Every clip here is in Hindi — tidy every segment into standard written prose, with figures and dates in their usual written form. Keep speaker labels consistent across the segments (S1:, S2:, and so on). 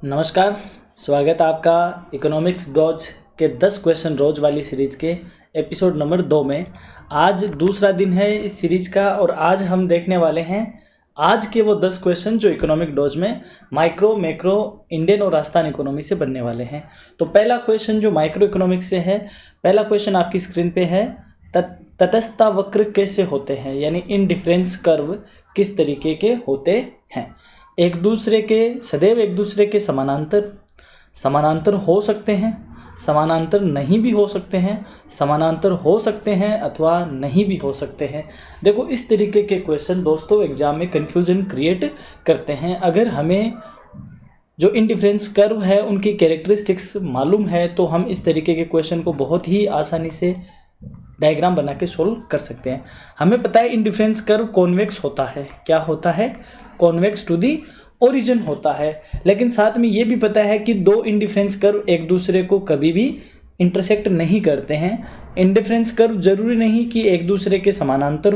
S1: नमस्कार। स्वागत है आपका इकोनॉमिक्स डॉज के 10 क्वेश्चन रोज वाली सीरीज़ के एपिसोड नंबर 2 में। आज दूसरा दिन है इस सीरीज का और आज हम देखने वाले हैं आज के वो 10 क्वेश्चन जो इकोनॉमिक डॉज में माइक्रो, मैक्रो, इंडियन और राजस्थान इकोनॉमी से बनने वाले हैं। तो पहला क्वेश्चन जो माइक्रो इकोनॉमिक्स से है, पहला क्वेश्चन आपकी स्क्रीन पे है, तटस्थता वक्र कैसे होते हैं, यानी इनडिफरेंस कर्व किस तरीके के होते हैं। एक दूसरे के सदैव एक दूसरे के समानांतर हो सकते हैं, समानांतर नहीं भी हो सकते हैं, समानांतर हो सकते हैं अथवा नहीं भी हो सकते हैं। देखो इस तरीके के क्वेश्चन दोस्तों एग्जाम में कन्फ्यूजन क्रिएट करते हैं। अगर हमें जो इनडिफरेंस कर्व है उनकी कैरेक्टरिस्टिक्स मालूम है तो हम इस तरीके के क्वेश्चन को बहुत ही आसानी से डायग्राम बना के सोल्व कर सकते हैं। हमें पता है इनडिफरेंस कर्व कॉन्वेक्स होता है। क्या होता है? कॉन्वेक्स टू दी ओरिजिन होता है। लेकिन साथ में ये भी पता है कि दो इनडिफरेंस कर्व एक दूसरे को कभी भी इंटरसेक्ट नहीं करते हैं। इनडिफरेंस कर्व जरूरी नहीं कि एक दूसरे के समानांतर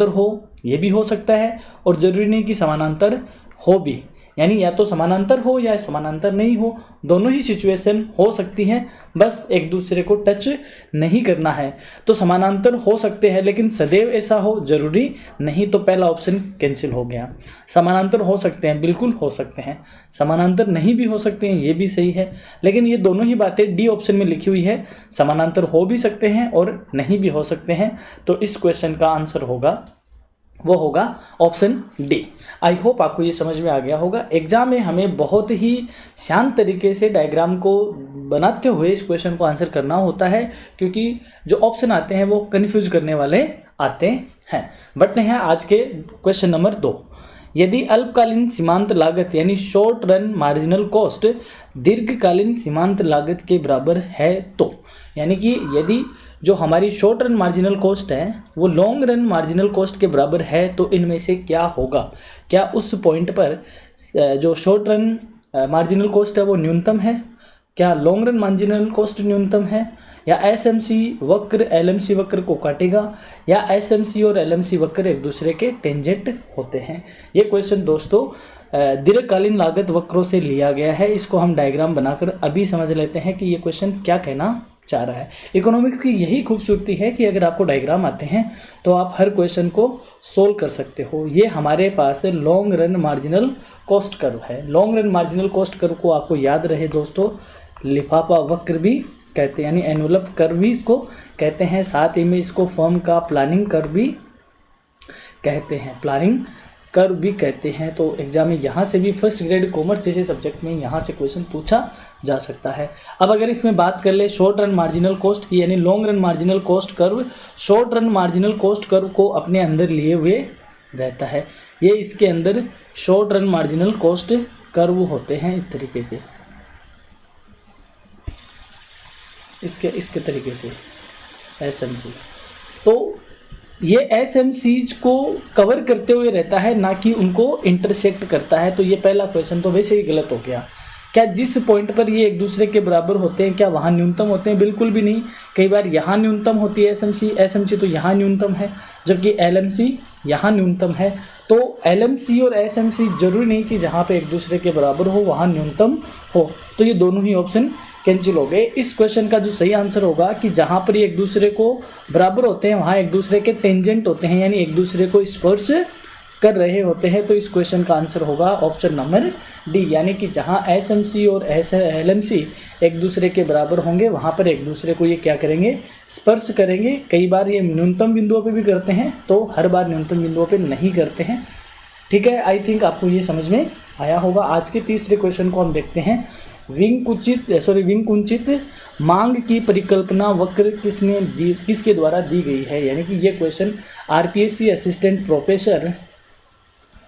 S1: हो ये भी हो सकता है, और जरूरी नहीं कि समानांतर हो भी, यानी या तो समानांतर हो या समानांतर नहीं हो, दोनों ही सिचुएशन हो सकती हैं, बस एक दूसरे को टच नहीं करना है। तो समानांतर हो सकते हैं लेकिन सदैव ऐसा हो जरूरी नहीं, तो पहला ऑप्शन कैंसिल हो गया। समानांतर हो सकते हैं, बिल्कुल हो सकते हैं, समानांतर नहीं भी हो सकते हैं, ये भी सही है, लेकिन ये दोनों ही बातें डी ऑप्शन में लिखी हुई है। समानांतर हो भी सकते हैं और नहीं भी हो सकते हैं, तो इस क्वेश्चन का आंसर होगा ऑप्शन डी। आई होप आपको ये समझ में आ गया होगा। एग्जाम में हमें बहुत ही शांत तरीके से डायग्राम को बनाते हुए इस क्वेश्चन को आंसर करना होता है, क्योंकि जो ऑप्शन आते हैं वो कन्फ्यूज करने वाले आते हैं। बढ़ते हैं आज के क्वेश्चन नंबर 2। यदि अल्पकालीन सीमांत लागत यानी शॉर्ट रन मार्जिनल कॉस्ट दीर्घकालीन सीमांत लागत के बराबर है तो, यानी कि यदि जो हमारी शॉर्ट रन मार्जिनल कॉस्ट है वो लॉन्ग रन मार्जिनल कॉस्ट के बराबर है तो इनमें से क्या होगा। क्या उस पॉइंट पर जो शॉर्ट रन मार्जिनल कॉस्ट है वो न्यूनतम है, क्या लॉन्ग रन मार्जिनल कॉस्ट न्यूनतम है, या एसएमसी वक्र एलएमसी वक्र को काटेगा, या एसएमसी और एलएमसी वक्र एक दूसरे के टेंजेंट होते हैं। ये क्वेश्चन दोस्तों दीर्घकालीन लागत वक्रों से लिया गया है। इसको हम डायग्राम बनाकर अभी समझ लेते हैं कि ये क्वेश्चन क्या कहना चाह रहा है। इकोनॉमिक्स की यही खूबसूरती है कि अगर आपको डायग्राम आते हैं तो आप हर क्वेश्चन को सोल्व कर सकते हो। ये हमारे पास long run marginal cost curve है। Long run marginal cost curve को आपको याद रहे दोस्तों, लिफाफा वक्र भी कहते हैं, यानी एनवलप कर्व भी इसको कहते हैं। साथ ही में इसको फर्म का प्लानिंग कर्व भी कहते हैं। तो एग्जाम में यहाँ से भी फर्स्ट ग्रेड कॉमर्स जैसे सब्जेक्ट में यहाँ से क्वेश्चन पूछा जा सकता है। अब अगर इसमें बात कर ले शॉर्ट रन मार्जिनल कॉस्ट की, यानी long run marginal cost curve short run marginal cost curve को अपने अंदर लिए हुए रहता है। ये इसके अंदर short run marginal cost curve होते हैं इस तरीके से, इसके तरीके से एसएमसी। तो ये एसएमसीज को कवर करते हुए रहता है, ना कि उनको इंटरसेक्ट करता है। तो ये पहला क्वेश्चन तो वैसे ही गलत हो गया। क्या जिस पॉइंट पर ये एक दूसरे के बराबर होते हैं क्या वहाँ न्यूनतम होते हैं? बिल्कुल भी नहीं। कई बार यहाँ न्यूनतम होती है एसएमसी तो यहाँ न्यूनतम है, जबकि एलएमसी यहाँ न्यूनतम है। तो एलएमसी और एसएमसी जरूरी नहीं कि जहाँ पे एक दूसरे के बराबर हो वहाँ न्यूनतम हो। तो ये दोनों ही ऑप्शन कैंसिल हो गए। इस क्वेश्चन का जो सही आंसर होगा कि जहाँ पर ये एक दूसरे को बराबर होते हैं वहाँ एक दूसरे के टेंजेंट होते हैं, यानी एक दूसरे को स्पर्श कर रहे होते हैं। तो इस क्वेश्चन का आंसर होगा ऑप्शन नंबर डी, यानी कि जहाँ एसएमसी और एलएमसी एक दूसरे के बराबर होंगे वहाँ पर एक दूसरे को ये क्या करेंगे? स्पर्श करेंगे। कई बार ये न्यूनतम बिंदुओं पे भी करते हैं, तो हर बार न्यूनतम बिंदुओं पे नहीं करते हैं। ठीक है, आई थिंक आपको ये समझ में आया होगा। आज के तीसरे क्वेश्चन को हम देखते हैं। विंकुचित मांग की परिकल्पना वक्र किसके द्वारा दी गई है, यानी कि ये question RPSC assistant professor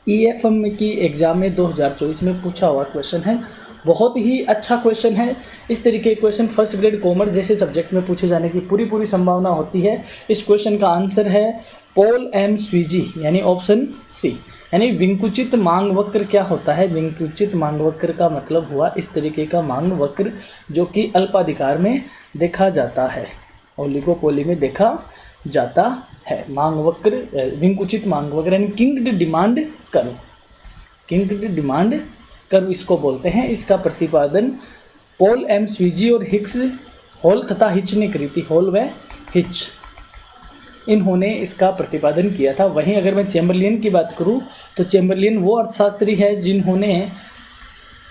S1: EFM की एग्जाम में 2024 में पूछा हुआ क्वेश्चन है। बहुत ही अच्छा क्वेश्चन है। इस तरीके के क्वेश्चन फर्स्ट ग्रेड कॉमर्स जैसे सब्जेक्ट में पूछे जाने की पूरी संभावना होती है। इस क्वेश्चन का आंसर है पॉल एम स्वीजी, यानी ऑप्शन सी। यानी विंकुचित मांग वक्र क्या होता है? विंकुचित मांग वक्र का मतलब हुआ इस तरीके का मांग वक्र जो कि अल्पाधिकार में देखा जाता है, ओलिगोपोली में देखा जाता है। मांग वक्र विंकुचित मांग वक्र यानी किंक्ड डिमांड कर्व, किंक्ड डिमांड कर्व इसको बोलते हैं। इसका प्रतिपादन पॉल एम स्वीजी और हिक्स, हॉल तथा हिच ने करी थी। हॉल व हिच, इन्होंने इसका प्रतिपादन किया था। वहीं अगर मैं चैम्बरलिन की बात करूं तो चैम्बरलिन वो अर्थशास्त्री है जिन्होंने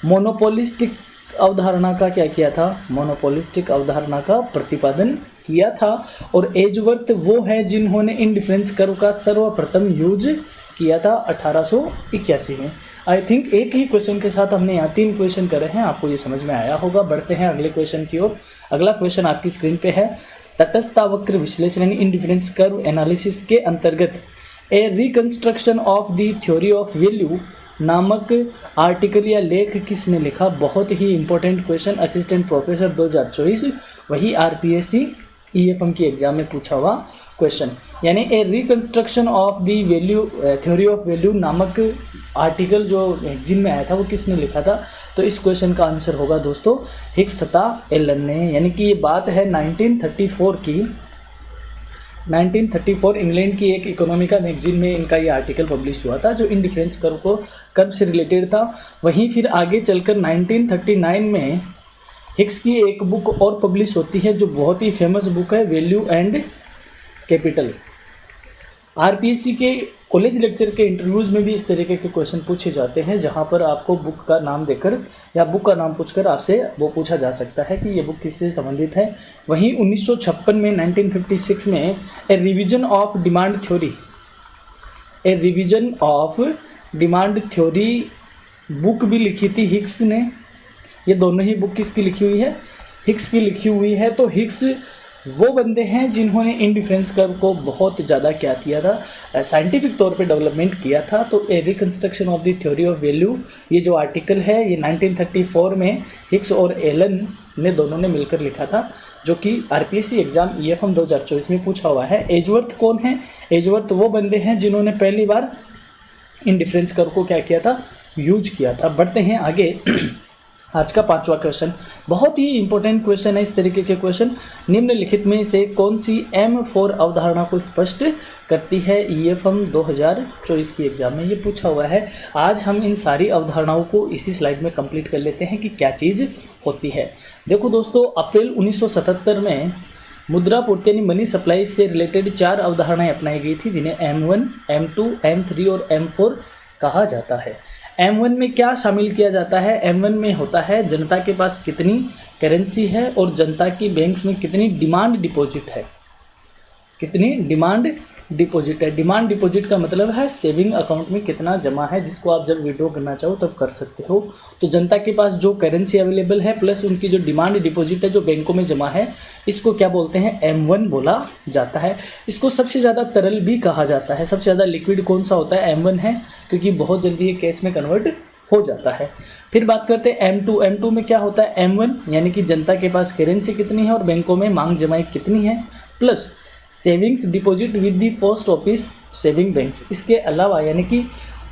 S1: मोनोपोलिस्टिक अवधारणा का क्या किया था, मोनोपोलिस्टिक अवधारणा का प्रतिपादन किया था। और एजवर्थ वो है जिन्होंने इंडिफरेंस कर्व का सर्वप्रथम यूज किया था 1881 में। आई थिंक एक ही क्वेश्चन के साथ हमने यहाँ 3 क्वेश्चन करे हैं, आपको ये समझ में आया होगा। बढ़ते हैं अगले क्वेश्चन की ओर। अगला क्वेश्चन आपकी स्क्रीन पे है। तटस्थता वक्र विश्लेषण यानी इंडिफरेंस कर्व एनालिसिस के अंतर्गत a reconstruction of the theory of value नामक आर्टिकल या लेख किसने लिखा। बहुत ही इंपॉर्टेंट क्वेश्चन, असिस्टेंट प्रोफेसर 2024, वही आरपीएससी ईएफएम की एग्जाम में पूछा हुआ क्वेश्चन। यानी a reconstruction of the value theory of value नामक आर्टिकल जो मैगजीन में आया था वो किसने लिखा था। तो इस क्वेश्चन का आंसर होगा दोस्तों हिक्स तथा एलन ने। यानी कि ये बात है 1934 की। 1934 इंग्लैंड की एक इकोनॉमिका मैगजीन में इनका ये आर्टिकल पब्लिश हुआ था जो इंडिफरेंस कर्व से रिलेटेड था। वहीं फिर आगे चलकर 1939 में हिक्स की एक बुक और पब्लिश होती है जो बहुत ही फेमस बुक है, वैल्यू एंड कैपिटल। आरपीएससी के कॉलेज लेक्चर के इंटरव्यूज़ में भी इस तरीके के क्वेश्चन पूछे जाते हैं जहां पर आपको बुक का नाम देकर या बुक का नाम पूछकर आपसे वो पूछा जा सकता है कि ये बुक किससे संबंधित है। वहीं 1956 में 1956 में a revision of demand theory book भी लिखी थी हिक्स ने। ये दोनों ही बुक किसकी लिखी हुई है, हिक्स की लिखी हुई है। तो हिक्स वो बंदे हैं जिन्होंने इंडिफरेंस कर्व को बहुत ज़्यादा क्या किया था, साइंटिफिक तौर पे डेवलपमेंट किया था। तो a reconstruction of the theory of value ये जो आर्टिकल है ये 1934 में हिक्स और एलन ने दोनों ने मिलकर लिखा था जो कि आरपीएससी एग्जाम ईएफएम 2024 में पूछा हुआ है। एजवर्थ कौन है, एजवर्थ वो बंदे हैं जिन्होंने पहली बार इंडिफरेंस कर्व को क्या किया था, यूज किया था। बढ़ते हैं आगे। आज का 5वां क्वेश्चन बहुत ही इंपॉर्टेंट क्वेश्चन है। इस तरीके के क्वेश्चन निम्नलिखित में से कौन सी M4 अवधारणा को स्पष्ट करती है। ईएफएम 2024 की एग्जाम में ये पूछा हुआ है। आज हम इन सारी अवधारणाओं को इसी स्लाइड में कंप्लीट कर लेते हैं कि क्या चीज़ होती है। देखो दोस्तों, अप्रैल 1977 में मुद्रा पूर्ति यानी मनी सप्लाई से रिलेटेड 4 अवधारणाएं अपनाई गई थी जिन्हें M1, M2, M3 और M4 कहा जाता है। M1 में क्या शामिल किया जाता है, M1 में होता है जनता के पास कितनी करेंसी है और जनता की बैंक्स में कितनी डिमांड डिपॉजिट है। कितनी डिमांड डिपॉजिट है। डिमांड डिपॉजिट का मतलब है सेविंग अकाउंट में कितना जमा है जिसको आप जब विड्रॉ करना चाहो तब कर सकते हो। तो जनता के पास जो करेंसी अवेलेबल है प्लस उनकी जो डिमांड डिपॉजिट है जो बैंकों में जमा है, इसको क्या बोलते हैं, M1 बोला जाता है। इसको सबसे ज़्यादा तरल भी कहा जाता है। सबसे ज़्यादा लिक्विड कौन सा होता है, M1 है, क्योंकि बहुत जल्दी ये कैश में कन्वर्ट हो जाता है। फिर बात करते हैं M2। M2 में क्या होता है, M1 यानी कि जनता के पास करेंसी कितनी है और बैंकों में मांग जमाई कितनी है, plus savings deposit with the post office saving banks. इसके अलावा यानी कि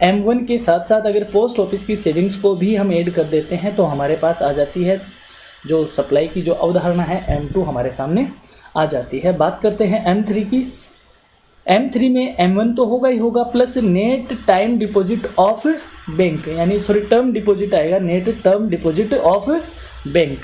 S1: M1 के साथ साथ अगर पोस्ट ऑफिस की सेविंग्स को भी हम ऐड कर देते हैं तो हमारे पास आ जाती है जो सप्लाई की जो अवधारणा है M2 हमारे सामने आ जाती है। बात करते हैं M3 की। M3 में M1 तो होगा ही होगा plus net time deposit of bank यानी टर्म डिपॉजिट आएगा, net term deposit of bank.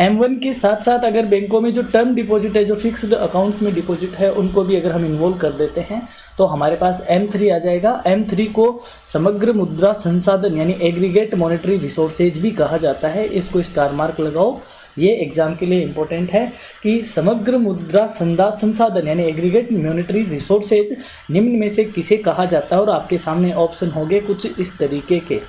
S1: M1 के साथ साथ अगर बैंकों में जो टर्म डिपॉजिट है, जो फिक्स्ड अकाउंट्स में डिपॉजिट है, उनको भी अगर हम इन्वॉल्व कर देते हैं तो हमारे पास M3 आ जाएगा। M3 को समग्र मुद्रा संसाधन यानी एग्रीगेट मॉनेटरी रिसोर्सेज भी कहा जाता है। इसको स्टार मार्क लगाओ, ये एग्जाम के लिए इम्पोर्टेंट है कि समग्र मुद्रा संसाधन यानी एग्रीगेट मॉनेटरी रिसोर्सेज निम्न में से किसे कहा जाता है। और आपके सामने ऑप्शन होंगे कुछ इस तरीके के।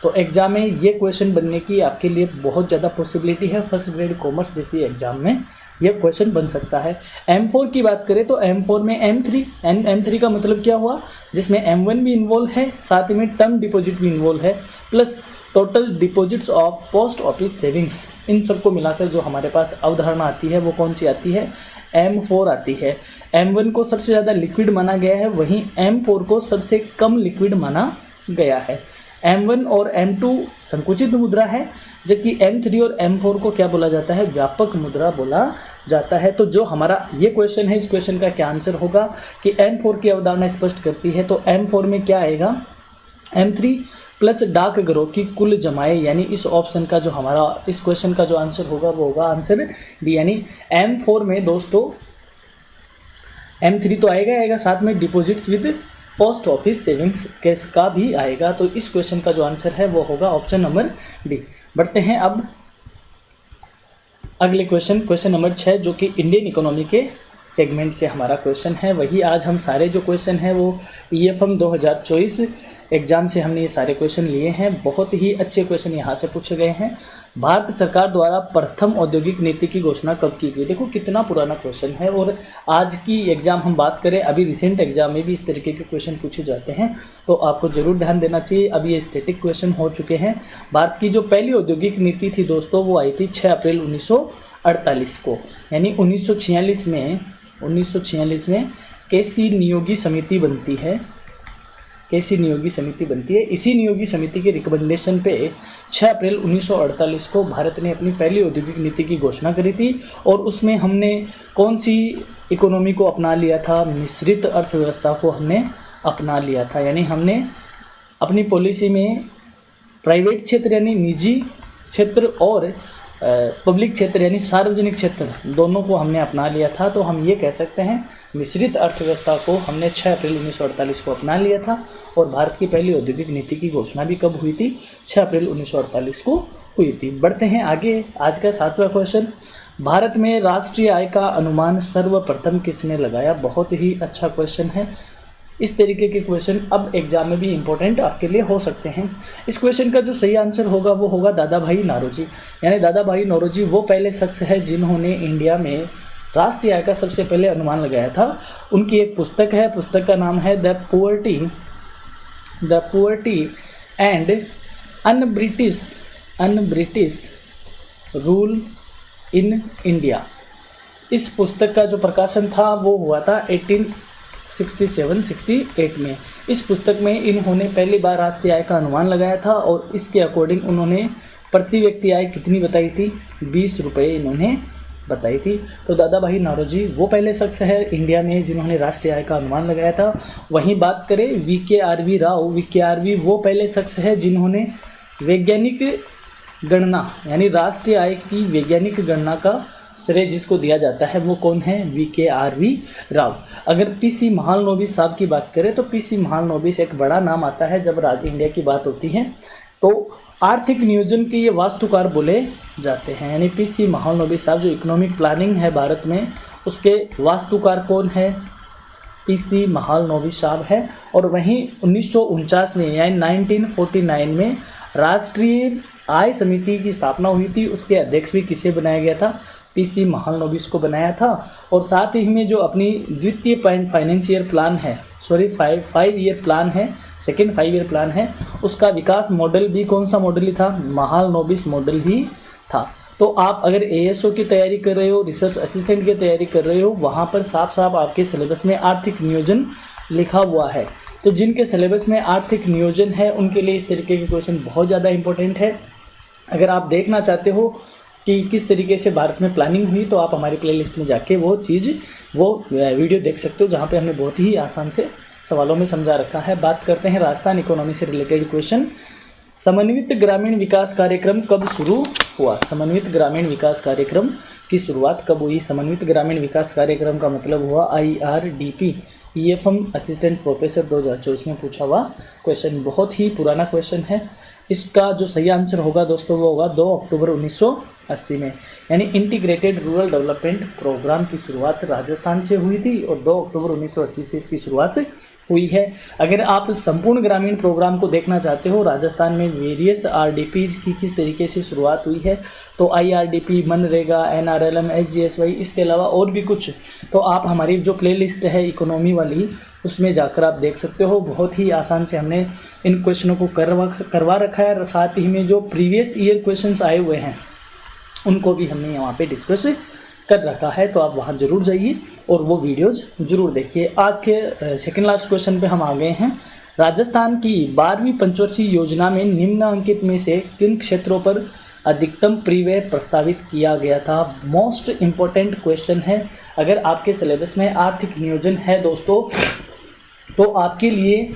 S1: तो एग्जाम में ये क्वेश्चन बनने की आपके लिए बहुत ज़्यादा पॉसिबिलिटी है। फर्स्ट ग्रेड कॉमर्स जैसी एग्जाम में ये क्वेश्चन बन सकता है। M4 की बात करें तो M4 में M3 का मतलब क्या हुआ, जिसमें M1 भी इन्वॉल्व है, साथ में टर्म डिपॉजिट भी इन्वॉल्व है, plus total deposits of post office savings. इन सबको मिलाकर जो हमारे पास अवधारणा आती है वो कौन सी आती है, M4 आती है। M1 को सबसे ज़्यादा लिक्विड माना गया है, वहीं M4 को सबसे कम लिक्विड माना गया है। M1 और M2 संकुचित मुद्रा है, जबकि M3 और M4 को क्या बोला जाता है, व्यापक मुद्रा बोला जाता है। तो जो हमारा ये क्वेश्चन है, इस क्वेश्चन का क्या आंसर होगा कि M4 की अवधारणा स्पष्ट करती है। तो M4 में क्या आएगा, M3 प्लस डाकघरों की कुल जमाएं, यानी इस ऑप्शन का जो हमारा इस क्वेश्चन का जो आंसर होगा वो होगा आंसर डी। यानी M4 में दोस्तों M3 तो आएगा, साथ में deposits with post office savings case का भी आएगा। तो इस क्वेश्चन का जो आंसर है वो होगा ऑप्शन नंबर डी। बढ़ते हैं अब अगले क्वेश्चन नंबर 6, जो कि इंडियन इकोनॉमी के सेगमेंट से हमारा क्वेश्चन है। वही आज हम सारे जो क्वेश्चन हैं वो EFM 2024 एग्ज़ाम से हमने ये सारे क्वेश्चन लिए हैं। बहुत ही अच्छे क्वेश्चन यहाँ से पूछे गए हैं। भारत सरकार द्वारा प्रथम औद्योगिक नीति की घोषणा कब की गई? देखो कितना पुराना क्वेश्चन है, और आज की एग्ज़ाम हम बात करें, अभी रिसेंट एग्जाम में भी इस तरीके के क्वेश्चन पूछे जाते हैं, तो आपको ज़रूर ध्यान देना चाहिए। अभी ये स्टैटिक क्वेश्चन हो चुके हैं। भारत की जो पहली औद्योगिक नीति थी दोस्तों वो आई थी 6 अप्रैल 1948 को, यानी 1946 में केसी नियोगी समिति बनती है। केसी नियोगी समिति बनती है। इसी नियोगी समिति के रिकमेंडेशन पे 6 अप्रैल 1948 को भारत ने अपनी पहली औद्योगिक नीति की घोषणा करी थी, और उसमें हमने कौन सी इकोनॉमी को अपना लिया था? मिश्रित अर्थव्यवस्था को हमने अपना लिया था। यानी हमने अपनी पॉलिसी में प्राइवेट क्षेत्र यानी निजी क्षेत्र और पब्लिक क्षेत्र यानी सार्वजनिक क्षेत्र दोनों को हमने अपना लिया था। तो हम ये कह सकते हैं मिश्रित अर्थव्यवस्था को हमने 6 अप्रैल 1948 को अपना लिया था। और भारत की पहली औद्योगिक नीति की घोषणा भी कब हुई थी? 6 अप्रैल 1948 को हुई थी। बढ़ते हैं आगे। आज का 7वां क्वेश्चन, भारत में राष्ट्रीय आय का अनुमान सर्वप्रथम किसने लगाया? बहुत ही अच्छा क्वेश्चन है। इस तरीके के क्वेश्चन अब एग्जाम में भी इम्पोर्टेंट आपके लिए हो सकते हैं। इस क्वेश्चन का जो सही आंसर होगा वो होगा दादा भाई नौरोजी। यानी दादा भाई नौरोजी वो पहले शख्स है जिन्होंने इंडिया में राष्ट्रीय आय का सबसे पहले अनुमान लगाया था। उनकी एक पुस्तक है, पुस्तक का नाम है the poverty and un-British rule in India. इस पुस्तक का जो प्रकाशन था वो हुआ था 1867-68 में। इस पुस्तक में इन्होंने पहली बार राष्ट्रीय आय का अनुमान लगाया था, और इसके अकॉर्डिंग उन्होंने प्रति व्यक्ति आय कितनी बताई थी? 20 रुपये इन्होंने बताई थी। तो दादा भाई नौरोजी वो पहले शख्स है इंडिया में जिन्होंने राष्ट्रीय आय का अनुमान लगाया था। वहीं बात करें VKRV राव, VKRV वो पहले शख्स है जिन्होंने वैज्ञानिक गणना यानी राष्ट्रीय आय की वैज्ञानिक गणना का श्रेय जिसको दिया जाता है वो कौन है? VKRV राव। अगर PC महालनोबिस साहब की बात करें तो PC महालनोबिस एक बड़ा नाम आता है जब इंडिया की बात होती है। तो आर्थिक नियोजन के ये वास्तुकार बोले जाते हैं। यानी PC महालनोबिस साहब जो इकोनॉमिक प्लानिंग है भारत में उसके वास्तुकार कौन है? PC महालनोबिस साहब है। और वहीं 1949 में यानी 1949 में राष्ट्रीय आय समिति की स्थापना हुई थी। उसके अध्यक्ष भी किसे बनाया गया था? PC महालनोबिस को बनाया था। और साथ ही में जो अपनी द्वितीय फाइनेंशियल प्लान है, सॉरी 5 ईयर प्लान है, सेकेंड 5 ईयर प्लान है, उसका विकास मॉडल भी कौन सा मॉडल ही था? महालनोबिस मॉडल ही था। तो आप अगर ASO की तैयारी कर रहे हो, रिसर्च असिस्टेंट की तैयारी कर रहे हो, वहाँ पर साफ साफ आपके सिलेबस में आर्थिक नियोजन लिखा हुआ है। तो जिनके सिलेबस में आर्थिक नियोजन है उनके लिए इस तरीके के क्वेश्चन बहुत ज़्यादा इंपॉर्टेंट है। अगर आप देखना चाहते हो कि किस तरीके से भारत में प्लानिंग हुई तो आप हमारी प्लेलिस्ट में जाके वो वीडियो देख सकते हो, जहाँ पे हमने बहुत ही आसान से सवालों में समझा रखा है। बात करते हैं राजस्थान इकोनॉमी से रिलेटेड क्वेश्चन। समन्वित ग्रामीण विकास कार्यक्रम कब शुरू हुआ? समन्वित ग्रामीण विकास कार्यक्रम की शुरुआत कब हुई? समन्वित ग्रामीण विकास कार्यक्रम का मतलब हुआ IRDP, EFM असिस्टेंट प्रोफेसर 2024 में पूछा हुआ क्वेश्चन। बहुत ही पुराना क्वेश्चन है। इसका जो सही आंसर होगा दोस्तों वो होगा 2 अक्टूबर 1980 में। यानी इंटीग्रेटेड रूरल डेवलपमेंट प्रोग्राम की शुरुआत राजस्थान से हुई थी और 2 अक्टूबर 1980 से इसकी शुरुआत हुई है। अगर आप संपूर्ण ग्रामीण प्रोग्राम को देखना चाहते हो राजस्थान में वेरियस RDPs की किस तरीके से शुरुआत हुई है तो IRDP, मनरेगा, NRLM, HGSY, इसके अलावा और भी कुछ, तो आप हमारी जो प्लेलिस्ट है इकोनॉमी वाली उसमें जाकर आप देख सकते हो। बहुत ही आसान से हमने इन क्वेश्चनों को करवा रखा है। साथ ही में जो प्रीवियस ईयर क्वेश्चंस आए हुए हैं उनको भी हमने यहाँ पे डिस्कस कर रखा है, तो आप वहाँ ज़रूर जाइए और वो वीडियोज़ ज़रूर देखिए। आज के सेकंड लास्ट क्वेश्चन पे हम आ गए हैं। राजस्थान की 12वीं पंचवर्षीय योजना में निम्नलिखित में से किन क्षेत्रों पर अधिकतम परिव्यय प्रस्तावित किया गया था? मोस्ट इम्पोर्टेंट क्वेश्चन है। अगर आपके सिलेबस में आर्थिक नियोजन है दोस्तों तो आपके लिए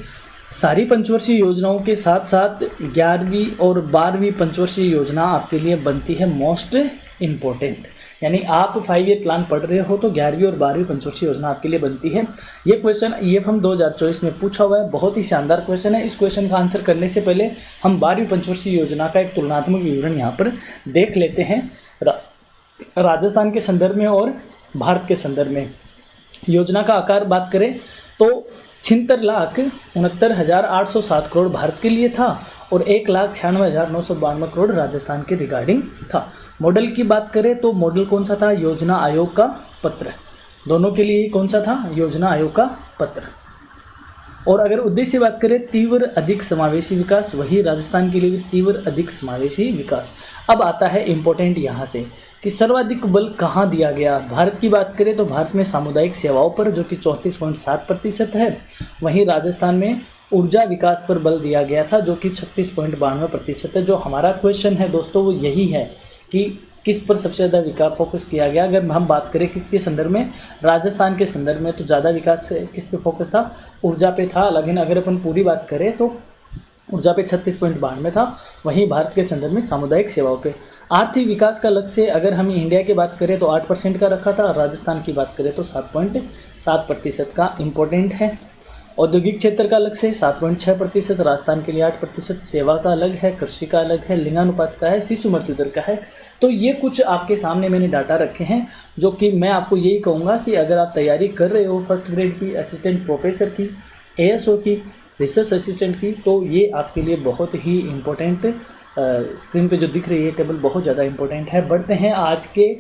S1: सारी पंचवर्षीय योजनाओं के साथ साथ 11वीं और 12वीं पंचवर्षीय योजना आपके लिए बनती है मोस्ट इम्पोर्टेंट। यानी आप 5 ईयर प्लान पढ़ रहे हो तो 11वीं और 12वीं पंचवर्षीय योजना आपके लिए बनती है। ये क्वेश्चन EFM 2024 में पूछा हुआ है, बहुत ही शानदार क्वेश्चन है। इस क्वेश्चन का आंसर करने से पहले हम 12वीं पंचवर्षीय योजना का एक तुलनात्मक विवरण यहाँ पर देख लेते हैं, राजस्थान के संदर्भ में और भारत के संदर्भ में। योजना का आकार बात करें तो 76,69,807 करोड़ भारत के लिए था और 1,96,992 करोड़ राजस्थान के रिगार्डिंग था। मॉडल की बात करें तो मॉडल कौन सा था? योजना आयोग का पत्र। दोनों के लिए कौन सा था? योजना आयोग का पत्र। और अगर उद्देश्य बात करें तीव्र अधिक समावेशी विकास, वही राजस्थान के लिए भी तीव्र अधिक समावेशी विकास। अब आता है इम्पोर्टेंट यहाँ से कि सर्वाधिक बल कहाँ दिया गया। भारत की बात करें तो भारत में सामुदायिक सेवाओं पर जो कि 34.7% है, वहीं राजस्थान में ऊर्जा विकास पर बल दिया गया था जो कि 36.92% है। जो हमारा क्वेश्चन है दोस्तों वो यही है कि किस पर सबसे ज़्यादा विकास फोकस किया गया। अगर हम बात करें किसके संदर्भ में, राजस्थान के संदर्भ में, तो ज़्यादा विकास किस पे फोकस था? ऊर्जा पे था। लेकिन अगर अपन पूरी बात करें तो ऊर्जा पे 36.92 था, वहीं भारत के संदर्भ में सामुदायिक सेवाओं पे। आर्थिक विकास का लक्ष्य अगर हम इंडिया की बात करें तो 8% का रखा था, राजस्थान की बात करें तो 7.7% का इम्पोर्टेंट है। औद्योगिक क्षेत्र का लक्ष्य 7.6%, राजस्थान के लिए 8%। सेवा का अलग है, कृषि का अलग है, लिंगानुपात का है, शिशु मृत्यु दर का है। तो ये कुछ आपके सामने मैंने डाटा रखे हैं जो कि मैं आपको यही कहूँगा कि अगर आप तैयारी कर रहे हो फर्स्ट ग्रेड की, असिस्टेंट प्रोफेसर की, ASO की, रिसर्च असिस्टेंट की, तो ये आपके लिए बहुत ही इम्पोर्टेंट, स्क्रीन पे जो दिख रही है टेबल बहुत ज़्यादा इंपॉर्टेंट है। बढ़ते हैं आज के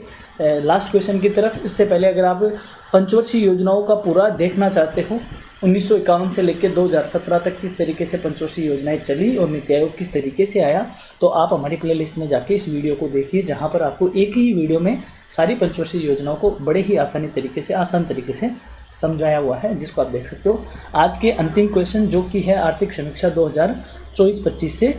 S1: लास्ट क्वेश्चन की तरफ। इससे पहले अगर आप पंचवर्षीय योजनाओं का पूरा देखना चाहते हो, 1951 से लेकर 2017 तक किस तरीके से पंचवर्षीय योजनाएं चली और नीति आयोग किस तरीके से आया, तो आप हमारी प्लेलिस्ट में जाके इस वीडियो को देखिए, जहां पर आपको एक ही वीडियो में सारी पंचवर्षीय योजनाओं को बड़े ही आसान तरीके से समझाया हुआ है, जिसको आप देख सकते हो। आज के अंतिम क्वेश्चन जो कि है आर्थिक समीक्षा 2024-25 से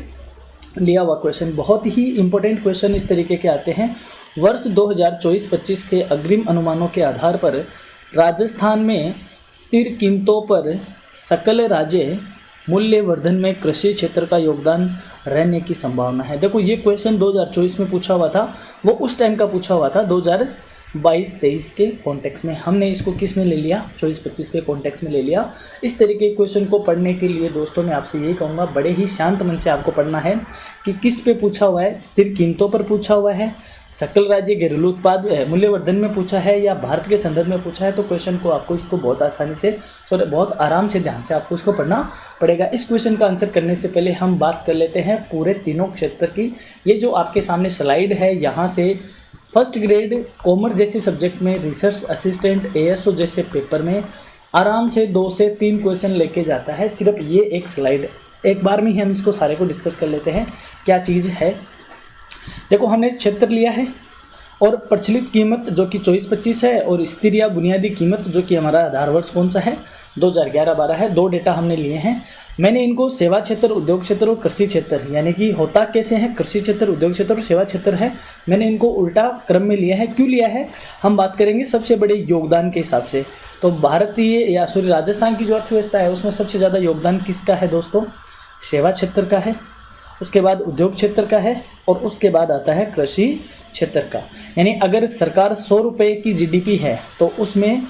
S1: लिया हुआ क्वेश्चन, बहुत ही इंपॉर्टेंट क्वेश्चन इस तरीके के आते हैं। वर्ष 2024-25 के अग्रिम अनुमानों के आधार पर राजस्थान में स्थिर कीमतों पर सकल राज्य मूल्य वर्धन में कृषि क्षेत्र का योगदान रहने की संभावना है। देखो ये क्वेश्चन 2024 में पूछा हुआ था, वो उस टाइम का पूछा हुआ था 2022-23 के कॉन्टेक्स्ट में। हमने इसको किस में ले लिया? 24-25 के कॉन्टेक्स्ट में ले लिया। इस तरीके के क्वेश्चन को पढ़ने के लिए दोस्तों मैं आपसे यही कहूँगा, बड़े ही शांत मन से आपको पढ़ना है कि किस पे पूछा हुआ है। स्थिर कीमतों पर पूछा हुआ है, सकल राज्य घरेलू उत्पाद मूल्यवर्धन में पूछा है, या भारत के संदर्भ में पूछा है, तो क्वेश्चन को आपको इसको बहुत आसानी से बहुत आराम से ध्यान से आपको इसको पढ़ना पड़ेगा। इस क्वेश्चन का आंसर करने से पहले हम बात कर लेते हैं पूरे तीनों क्षेत्र की। ये जो आपके सामने स्लाइड है, यहाँ से फर्स्ट ग्रेड कॉमर्स जैसे सब्जेक्ट में, रिसर्च असिस्टेंट, ASO जैसे पेपर में आराम से 2 से 3 क्वेश्चन लेके जाता है सिर्फ ये एक स्लाइड। एक बार में ही हम इसको सारे को डिस्कस कर लेते हैं क्या चीज़ है। देखो हमने क्षेत्र लिया है और प्रचलित कीमत जो कि 24-25 है, और स्थिर या बुनियादी कीमत जो कि हमारा आधार वर्ष कौन सा है? 2011-12 है। 2 डेटा हमने लिए हैं। मैंने इनको सेवा क्षेत्र, उद्योग क्षेत्र और कृषि क्षेत्र, यानी कि होता कैसे है कृषि क्षेत्र, उद्योग क्षेत्र और सेवा क्षेत्र है, मैंने इनको उल्टा क्रम में लिया है। क्यों लिया है हम बात करेंगे सबसे बड़े योगदान के हिसाब से। तो राजस्थान की जो अर्थव्यवस्था है उसमें सबसे ज़्यादा योगदान किसका है दोस्तों? सेवा क्षेत्र का है, उसके बाद उद्योग क्षेत्र का है, और उसके बाद आता है कृषि क्षेत्र का। यानी अगर सरकार 100 रुपये की GDP है तो उसमें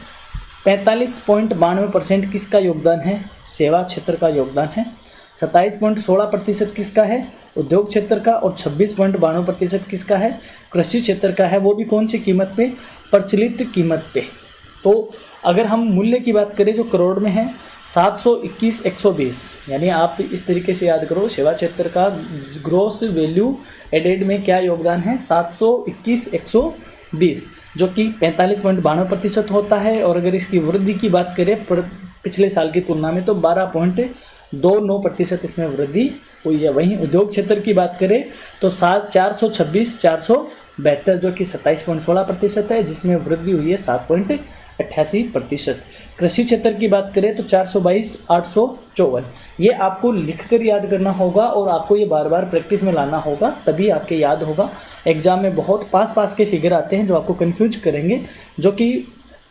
S1: 45.92% किसका योगदान है? सेवा क्षेत्र का योगदान है। 27.16% किसका है? उद्योग क्षेत्र का। और 26.92% किसका है? कृषि क्षेत्र का है। वो भी कौन सी कीमत पे? प्रचलित कीमत पे। तो अगर हम मूल्य की बात करें जो करोड़ में है 721,120, यानी आप इस तरीके से याद करो, सेवा क्षेत्र का ग्रोस वैल्यू एडेड में क्या योगदान है? 721,120, जो कि 45.92% होता है। और अगर इसकी वृद्धि की बात करें पिछले साल की तुलना में तो 12.29% इसमें वृद्धि हुई है। वहीं उद्योग क्षेत्र की बात करें तो 426,472, जो कि 27.16% है, जिसमें वृद्धि हुई है 7.88%। कृषि क्षेत्र की बात करें तो 422,854। ये आपको लिखकर याद करना होगा और आपको ये बार बार प्रैक्टिस में लाना होगा, तभी आपके याद होगा। एग्जाम में बहुत पास के फिगर आते हैं जो आपको कंफ्यूज करेंगे, जो कि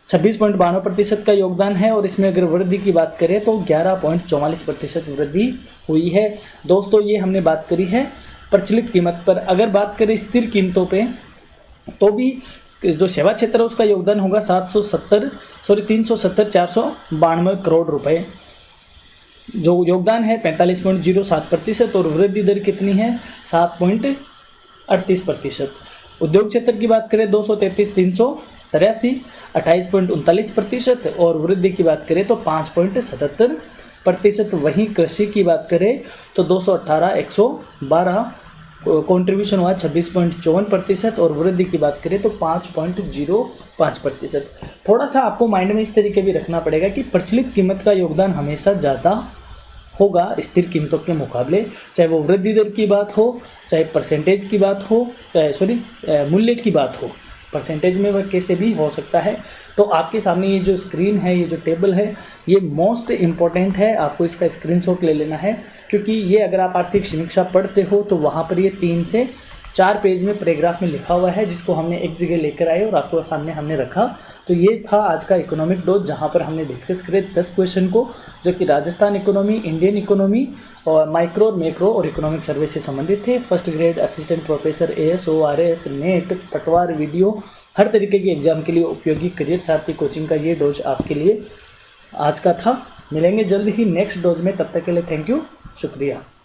S1: 26.92% का योगदान है और इसमें अगर वृद्धि की बात करें तो 11.44% वृद्धि हुई है। दोस्तों ये हमने बात करी है प्रचलित कीमत पर। अगर बात करें स्थिर कीमतों पे तो भी जो सेवा क्षेत्र है उसका योगदान होगा 370,492 करोड़ रुपए। जो योगदान है 45.07% और वृद्धि दर कितनी है 7.38%। उद्योग क्षेत्र की बात करें 233,383 28.39% और वृद्धि की बात करें तो 5.77%। वहीं कृषि की बात करें तो 218,112 कॉन्ट्रीब्यूशन हुआ 26.54% और वृद्धि की बात करें तो 5.05%। थोड़ा सा आपको माइंड में इस तरीके भी रखना पड़ेगा कि प्रचलित कीमत का योगदान हमेशा ज़्यादा होगा स्थिर कीमतों के मुकाबले, चाहे वो वृद्धि दर की बात हो, चाहे परसेंटेज की बात हो, मूल्य की बात हो। परसेंटेज में वह कैसे भी हो सकता है। तो आपके सामने ये जो स्क्रीन है, ये जो टेबल है, ये मोस्ट इम्पॉर्टेंट है। आपको इसका स्क्रीनशॉट ले लेना है क्योंकि ये अगर आप आर्थिक समीक्षा पढ़ते हो तो वहाँ पर ये 3 से 4 पेज में पैराग्राफ में लिखा हुआ है, जिसको हमने एक जगह लेकर आए और आपको सामने हमने रखा। तो ये था आज का इकोनॉमिक डोज, जहाँ पर हमने डिस्कस करे 10 क्वेश्चन को, जो कि राजस्थान इकोनॉमी, इंडियन इकोनॉमी और माइक्रो और मैक्रो और इकोनॉमिक सर्वे से संबंधित थे। First grade, assistant professor, ASO, RS, net, पटवार, वीडियो, हर तरीके के एग्जाम के लिए उपयोगी करियर सारथी कोचिंग का ये डोज आपके लिए आज का था। मिलेंगे जल्द ही नेक्स्ट डोज में, तब तक के लिए थैंक यू, शुक्रिया।